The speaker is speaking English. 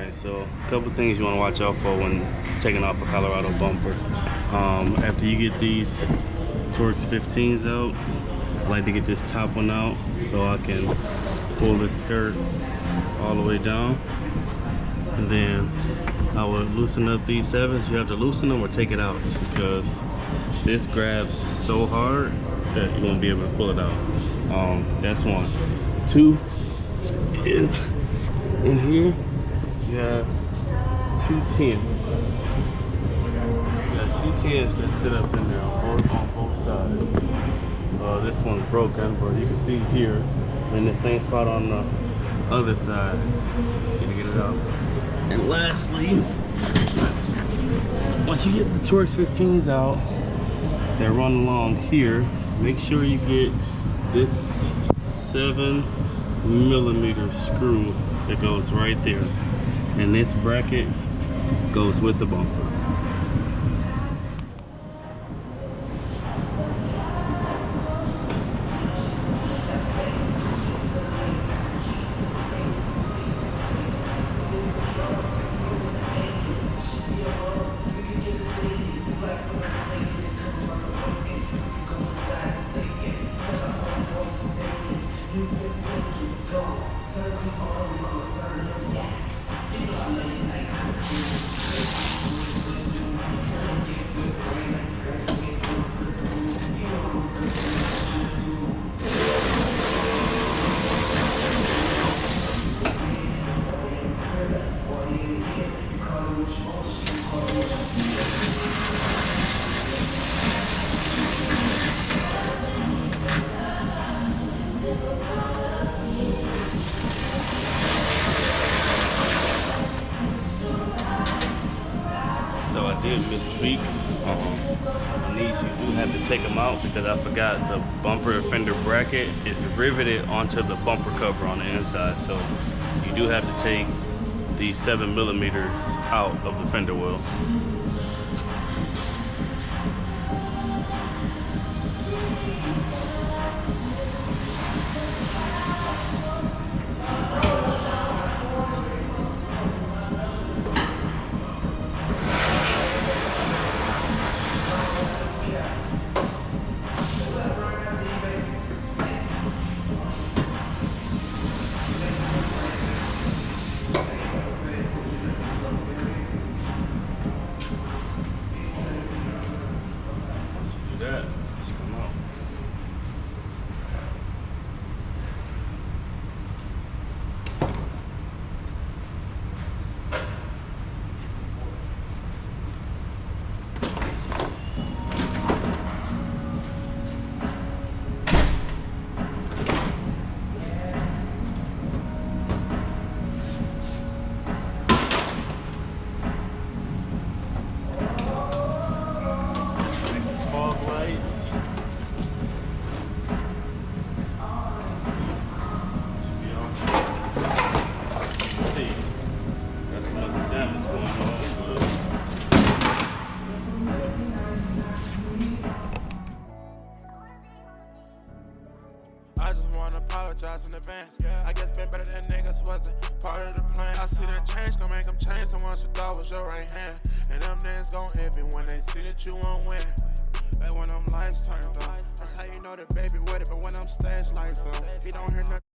Alright, so a couple things you want to watch out for when taking off a Colorado bumper. After you get these Torx 15s out, I like to get this top one out so I can pull this skirt all the way down. And then I would loosen up these 7s. You have to loosen them or take it out because this grabs so hard that you won't be able to pull it out. That's one. 2 is in here. You have 2 10s. You got 2 10s that sit up in there on both sides. This one's broken, but you can see here in the same spot on the other side. Get it out. And lastly, once you get the Torx 15s out, that run along here, make sure you get this 7mm screw that goes right there. And this bracket goes with the bumper. So I did misspeak. You do have to take them out because I forgot the bumper fender bracket is riveted onto the bumper cover on the inside. So you do have to take the 7mm out of the fender well. In advance. I guess been better than niggas wasn't part of the plan. I see that change gon' make them change. The ones who thought was your right hand, and them niggas gon' envy when they see that you won't win. But when them lights turned off, that's how you know that baby with it. But when them stage lights on, he don't hear nothing.